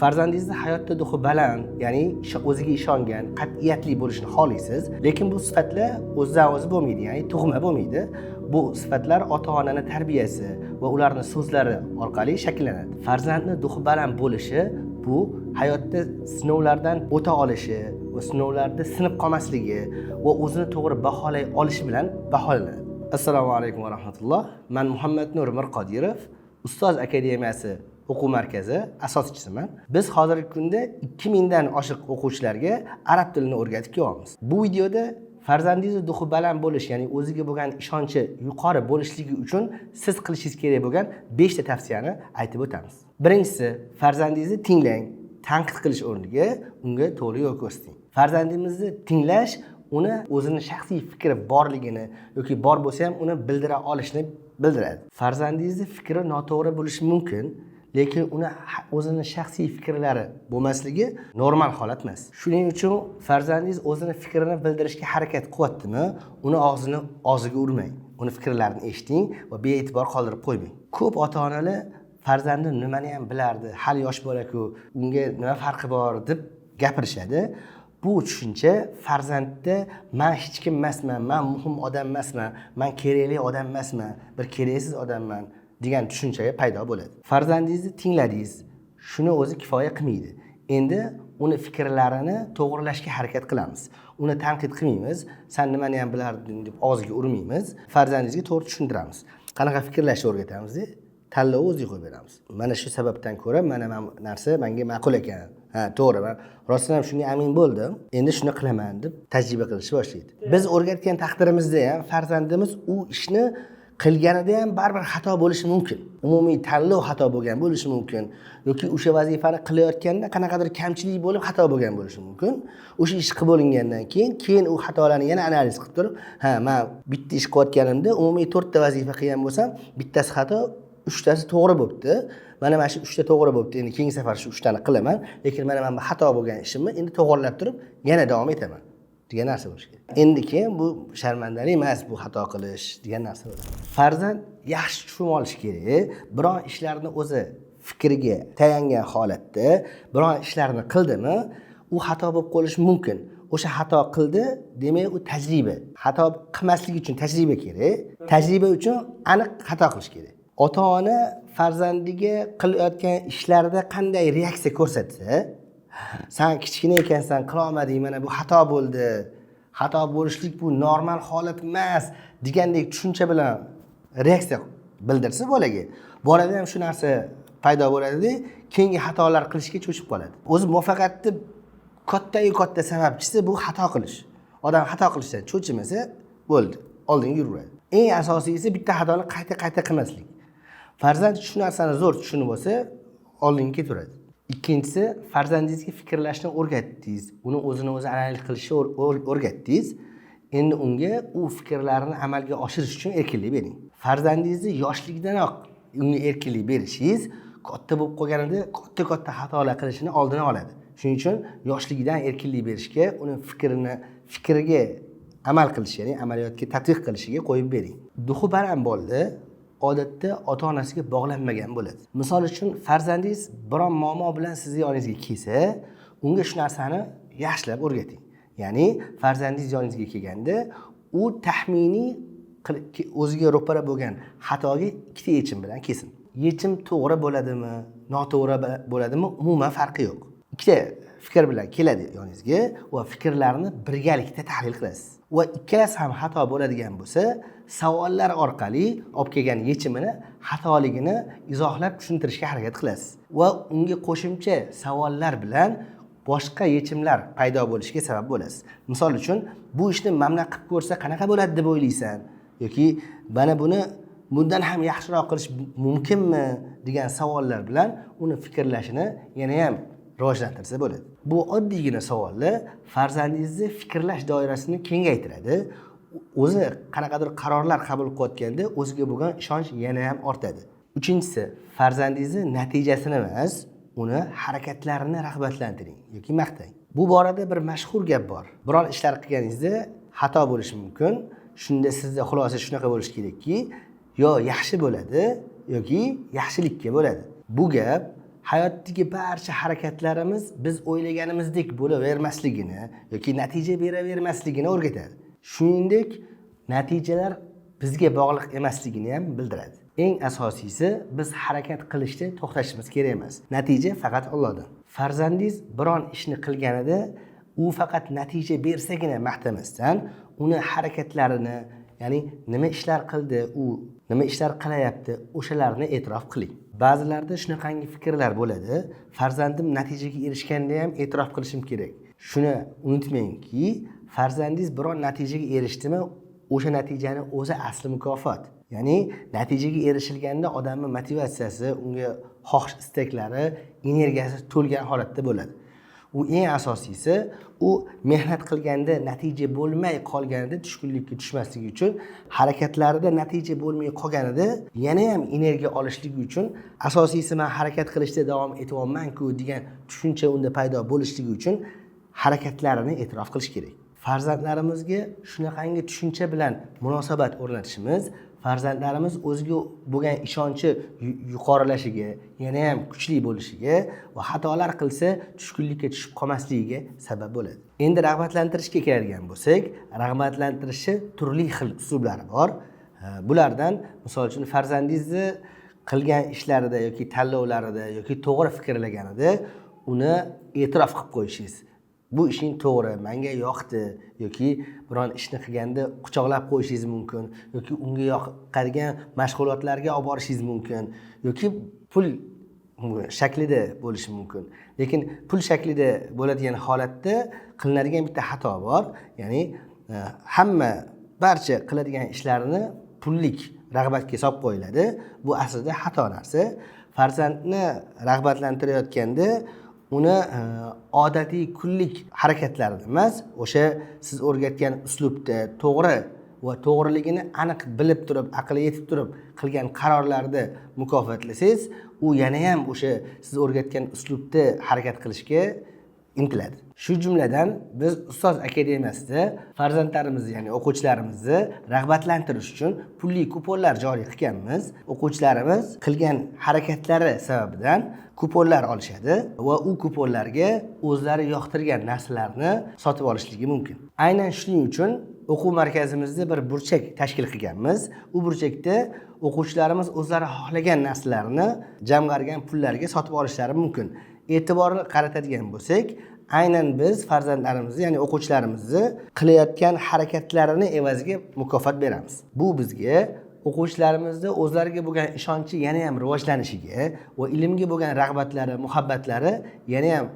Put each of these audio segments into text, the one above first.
farzandingizni hayotda duxi baland, ya'ni o'ziga ishongan, qat'iyatli bo'lishini xohlaysiz, lekin bu sifatlar o'zidan o'zi bo'lmaydi, ya'ni tug'ma bo'lmaydi. Bu sifatlar ota-onaning tarbiyasi va ularning so'zlari orqali shakllanadi. Farzandning duxi baland bo'lishi bu hayotda sinovlardan o'ta olishi va sinovlarda sinib qolmasligi va o'zini to'g'ri baholay olishi bilan baholanadi. Assalomu alaykum va rahmatulloh. Men Muhammad Nur Mirqodirov, Ustoz akademiyasi o'quv markazi asoschisiman. Biz hozirgi kunda 2000 dan oshiq o'quvchilarga arab tilini o'rgatib kelyapmiz. Bu videoda farzandingizni duxi baland bo'lish, ya'ni o'ziga bo'lgan ishonchi yuqori bo'lishligi uchun siz qilishingiz kerak bo'lgan 5 ta tavsiyani aytib o'tamiz. Birinchisi, farzandingizni tinglang. Tanqid qilish o'rniga unga to'g'ri yo'l ko'rsating. Farzandingizni tinglash uni o'zining shaxsiy fikri borligini yoki bor bo'lsa ham uni bildira olishini bildiradi. Farzandingizni fikri noto'g'ri bo'lishi mumkin, lekin uni o'zining shaxsiy fikrlari bo'lmasligi normal holat emas. Shuning uchun farzandingiz o'zining fikrini bildirishga harakat qilyaptimi, uni og'ziga urmang. Uni fikrlarini eshiting va bee'tibor qoldirib qo'ymang. Ko'p ota-onalar farzandi nimani ham bilardi, hali yosh bola-ku, unga nima farqi bor deb gapirishadi. Bu tushuncha farzandda men hech kim emasman, men muhim odam emasman, men kerakli odam emasman, bir keraksiz odamman degan tushunchaga paydo bo'ladi. Farzandingizni tingladingiz, shuni o'zi kifoya qilmaydi. Endi uni fikrlarini to'g'rilashga harakat qilamiz. Uni tanqid qilmaymiz, sen nimani ham bilarding deb og'ziga urmaymiz. Farzandingizga to'g'ri tushuntiramiz. Qanaqa fikrlashni o'rgatamiz, tanlovni o'zingizga qo'yib beramiz. Mana shu sababdan ko'ra mana narsa menga ma'qul ekan. Ha, to'g'ri, men rostdan ham shunga amin bo'ldim. Endi shuni qilaman deb tajriba qilishni boshlaydi. Biz o'rgatgan taqdirimizda ham farzandimiz u ishni qilganida ham baribir xato bo'lishi mumkin. Umumiy tanlov xato bo'lgan bo'lishi mumkin yoki o'sha vazifani qilayotganda qanaqadir kamchilik bo'lib xato bo'lgan bo'lishi mumkin. O'sha ish qilib bo'lingandan keyin u xatolarni yana analiz qilib turib, ha, men bitta ish qilayotganimda umumiy 4 ta vazifa qilgan bo'lsam, bittasi xato, 3 tasi to'g'ri bo'libdi. Mana shu 3 ta to'g'ri bo'libdi. Endi keyingi safar shu 3 tani qilaman, lekin mana men xato bo'lgan ishimni endi to'g'rilab turib yana davom etaman degan narsa bo'lishi kerak. Endi keyin bu sharmandalik emas, bu xato qilish degan narsa bo'ladi. Farzand yaxshi tushunib olishi kerak. Biron ishlarni o'zi fikriga tayangan holatda biron ishlarni qildimi, u xato bo'lib qolishi mumkin. O'sha xato qildi, demak u tajriba. Xato qilmaslik uchun tajriba kerak. Tajriba uchun aniq xato qilish kerak. Ota-ona farzandiga qilayotgan ishlarida qanday reaksiya ko'rsatsa, sen kichkina ekansan, qila olmading, mana bu xato bo'ldi. Xato bo'lishlik bu normal holat emas degandek tushuncha bilan reaksiya bildirsa bolaga, bolada ham shu narsa paydo bo'ladi-da, keyingi xatolar qilishga cho'chib qoladi. O'zi muvaffaqiyatni katta sababchisi bu xato qilish. Odam xato qilishdan cho'chimasa bo'ldi, oldinga yuraveradi. Eng asosiysi bitta xatoni qayta qilmaslik. Farzand shu narsani zo'r tushunib olsa, oldinga ketaveradi. Ikkinchisi, farzandingizga fikrlashni o'rgatdingiz, uni o'zini o'zi analiz qilishni o'rgatdingiz. Endi unga u fikrlarini amalga oshirish uchun erkinlik bering. Farzandingizni yoshlikdanoq unga erkinlik berishingiz katta bo'lib qolganida katta xatolar qilishini oldini oladi. Shuning uchun yoshligidan erkinlik berishga, uni fikriga amal qilish, ya'ni amaliyotga tatbiq qilishiga qo'yib bering. Duxi baland bo'ldi, odatda ota-onasiga bog'lanmagan bo'ladi. Misol uchun, farzandingiz biron muammo bilan sizning yoningizga kelsa, unga shu narsani yaxshilab o'rgating. Ya'ni farzandingiz yoningizga kelganda, u taxminiy o'ziga ro'para bo'lgan xatoga ikkita yechim bilan kelsin. Yechim to'g'ri bo'ladimi, noto'g'ri bo'ladimi, umuman farqi yo'q. Ikkita fikr bilan keladi yoningizga va fikrlarni birgalikda tahlil qilasiz. Va ikkalasi ham xato bo'ladigan bo'lsa, savollar orqali olib kelgan yechimini, xatoligini izohlab tushuntirishga harakat qilasiz. Va unga qo'shimcha savollar bilan boshqa yechimlar paydo bo'lishiga sabab bo'lasiz. Misol uchun, bu ishni mamna qilib ko'rsa qanaqa bo'ladi deb o'ylaysan? Yoki mana buni bundan ham yaxshiroq qilish mumkinmi degan savollar bilan uni fikrlashini yana ham rivojlantirsa bo'ladi. Bu oddiygina savollar farzandingizni fikrlash doirasini kengaytiradi. O'zi qanaqadir qarorlar qabul qilayotganda o'ziga bo'lgan ishonch yana ham ortadi. Uchinchisi, farzandingizni natijasini emas, uni harakatlarini rag'batlantiring yoki maqtang. Bu borada bir mashhur gap bor. Biron ishlar qilganingizda xato bo'lishi mumkin. Shunda sizda xulosa shunaqa bo'lishi kerakki, yo yaxshi bo'ladi yoki yaxshilikka bo'ladi. Bu gap hayotdagi barcha harakatlarimiz biz o'ylaganimizdek bo'lavermasligini yoki natija beravermasligini o'rgatadi. Shuningdek, natijalar bizga bog'liq emasligini ham bildiradi. Eng asosiysi, biz harakat qilishda to'xtashimiz kerak emas. Natija faqat Allohdan. Farzandingiz biron ishni qilganida u faqat natija bersagina maqtamasdan, uni harakatlarini, ya'ni nima ishlar qildi, u nima ishlar qilyapti, o'shalarni e'tirof qiling. Ba'zilarda shunaqangi fikrlar bo'ladi. Farzandim natijaga erishganda ham e'tirof qilishim kerak. Shuni unutmangki, farzandingiz biron natijaga erishdimi, o'sha natijani o'zi asli mukofot. Ya'ni natijaga erishilganda odamning motivatsiyasi, unga xohish istaklari, energiyasi to'lgan holatda bo'ladi. U eng asosiysi, u mehnat qilganda natija bo'lmay qolganida tushkunlikka tushmasligi uchun, harakatlarida natija bo'lmay qolganida yana ham energiya olishligi uchun, asosiysi men harakat qilishda davom etyapman-ku degan tushuncha unda paydo bo'lishligi uchun harakatlarini e'tirof qilish kerak. Farzandlarimizga shunaqangi tushuncha bilan munosabat o'rnatishimiz farzandlarimiz o'ziga bo'lgan ishonchi yuqorilashiga, yana ham kuchli bo'lishiga va xatolar qilsa tushkunlikka tushib qolmasligiga sabab bo'ladi. Endi rag'batlantirishga keladigan bo'lsak, rag'batlantirishning turli xil uslublari bor. Bulardan misol uchun farzandingizni qilgan ishlarida yoki tanlovlarida yoki to'g'ri fikrlaganida uni e'tirof qilib qo'yishingiz. Bu ishing to'g'ri, menga yoqdi yoki biron ishni qilganda quchoqlab qo'yishingiz mumkin yoki unga yoqadigan mashg'ulotlarga olib borishingiz mumkin yoki pul shaklida bo'lishi mumkin. Lekin pul shaklida bo'ladigan holatda qilinadigan bitta xato bor. Ya'ni hamma barcha qiladigan ishlarini pullik rag'batga solib qo'yiladi. Bu aslida xato narsa. Farzandni rag'batlantirayotganda uni odatiy kunlik harakatlarida emas, o'sha siz o'rgatgan uslubda to'g'ri va to'g'riligini aniq bilib turib, aqli yetib turib qilgan qarorlarda mukofotlasangiz, u yana ham o'sha siz o'rgatgan uslubda harakat qilishga intiladi. Shu jumladan biz Ustoz akademiyasida farzandlarimizni, ya'ni o'quvchilarimizni rag'batlantirish uchun pulli kuponlar joriy qilganmiz. O'quvchilarimiz qilgan harakatlari sababidan kuponlar olishadi va u kuponlarga o'zlari yoqtirgan narsalarni sotib olishligi mumkin. Aynan shuning uchun o'quv markazimizda bir burchak tashkil qilganmiz. U burchakda o'quvchilarimiz o'zlari xohlagan narsalarni jamg'argan pullarga sotib olishlari mumkin. E'tiborni qaratadigan bo'lsak, aynan biz farzandlarimizni, ya'ni o'quvchilarimizni qilayotgan harakatlarini evaziga mukofot beramiz. Bu bizga o'quvchilarimizda o'zlariga bo'lgan ishonchi yana ham rivojlanishiga va ilmga bo'lgan rag'batlari, muhabbatlari yana ham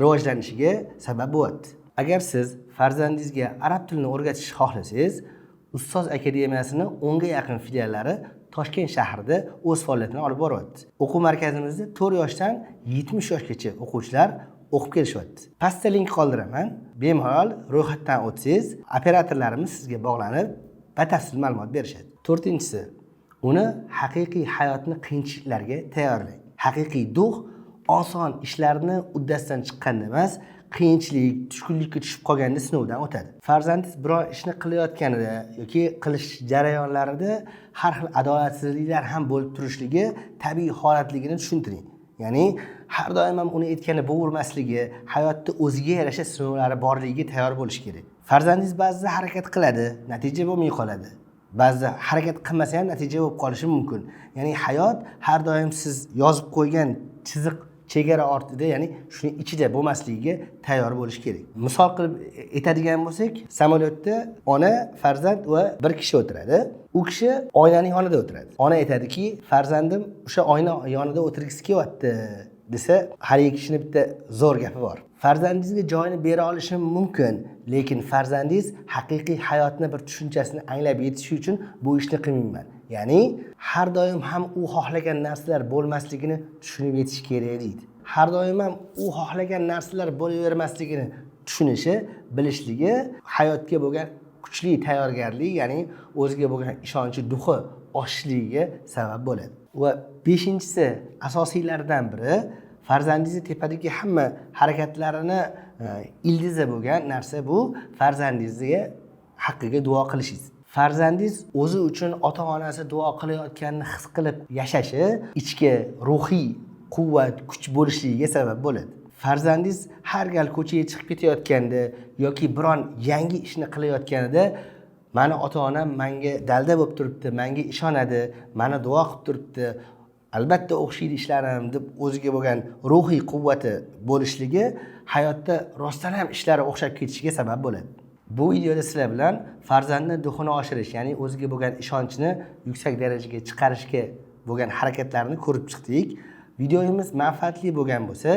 rivojlanishiga sabab bo'ladi. Agar siz farzandingizga arab tilini o'rgatishni xohlasangiz, Ustoz akademiyasining 10 ga yaqin filiallari Toshkent shahrida o'z faoliyatini olib boryapti. O'quv markazimizda 4 yoshdan 70 yoshgacha o'quvchilar o'qib kelishyapti. Pastda link qoldiraman. Bemalol ro'yxatdan o'tsangiz, operatorlarimiz sizga bog'lanib, batafsil ma'lumot berishadi. 4-inchisi, uni haqiqiy hayotni qiyinchiliklarga tayyorlang. Haqiqiy dux oson ishlarni uddasidan chiqqanda emas, qiyinchilik, tushkunlikka tushib qolganda sinovdan o'tadi. Farzandingiz biror ishni qilayotganida yoki qilish jarayonlarida har xil adolatsizliklar ham bo'lib turishligi tabiiy holatligini tushuntiring. Ya'ni har doim ham uni aytgani bo'vermasligi, hayotda o'ziga yarasha sinovlari borligiga tayyor bo'lish kerak. Farzandingiz ba'zida harakat qiladi, natija bo'lmay qoladi. Ba'zida harakat qilmasa ham natija bo'lib qolishi mumkin. Ya'ni hayot har doim siz yozib qo'ygan chiziq chegara ortida, ya'ni shuni ichida bo'lmasligiga tayyor bo'lish kerak. Misol qilib aytadigan bo'lsak, samolyotda ona, farzand va bir kishi o'tiradi. U kishi oynaning yonida o'tiradi. Ona aytadiki, farzandim o'sha oyna yonida o'tirgisi kelyapti desa, har ikki kishining bitta zo'r gapi bor. Farzandingizga joyini bera olishim mumkin, lekin farzandingiz haqiqiy hayotni bir tushunchasini anglab yetishi uchun bu ishni qilmayman. Ya'ni har doim ham u xohlagan narsalar bo'lmasligini tushunib yetish kerak deydi. Har doim ham u xohlagan narsalar bo'lavermasligini tushunishi, bilishligi hayotga bo'lgan kuchli tayyorgarlik, ya'ni o'ziga bo'lgan ishonchi, duxi oshishligiga sabab bo'ladi. Va 5-inchisi, asosiylardan biri, farzandingizni tepadagi hamma harakatlarini ildizi bo'lgan narsa bu farzandingizga haqqiga duo qilishingiz. Farzandingiz o'zi uchun ota-onasi duo qilayotganini his qilib yashashi, ichki ruhiy quvvat, kuch bo'lishligiga sabab bo'ladi. Farzandingiz har gal ko'chaga chiqib ketayotganda yoki biron yangi ishni qilayotganida mani ota-onam menga dalda bo'lib turibdi, menga ishonadi, meni duo qilib turibdi, albatta o'xshaydi ishlarim deb o'ziga bo'lgan ruhiy quvvati bo'lishligi hayotda rostdan ham ishlari o'xshab ketishiga sabab bo'ladi. Bu videoda sizlar bilan farzandni duxini oshirish, ya'ni o'ziga bo'lgan ishonchni yuksak darajaga chiqarishga bo'lgan harakatlarni ko'rib chiqdik. Videomiz manfaatli bo'lgan bo'lsa,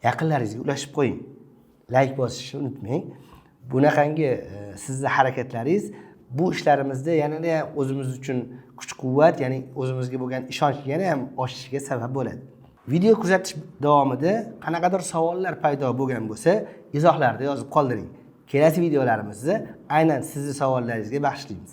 yaqinlaringizga ulashib qo'ying. Like bosishni unutmang. Bunaqangi sizning harakatlaringiz bu ishlarimizda yanada ham o'zimiz uchun kuch-quvvat, ya'ni o'zimizga bo'lgan ishonch yana ham oshishiga sabab bo'ladi. Video kuzatish davomida qanaqadir savollar paydo bo'lgan bo'lsa, izohlarda yozib qoldiring. Kelasi videolarimizda aynan sizning savollaringizga bag'ishlaymiz.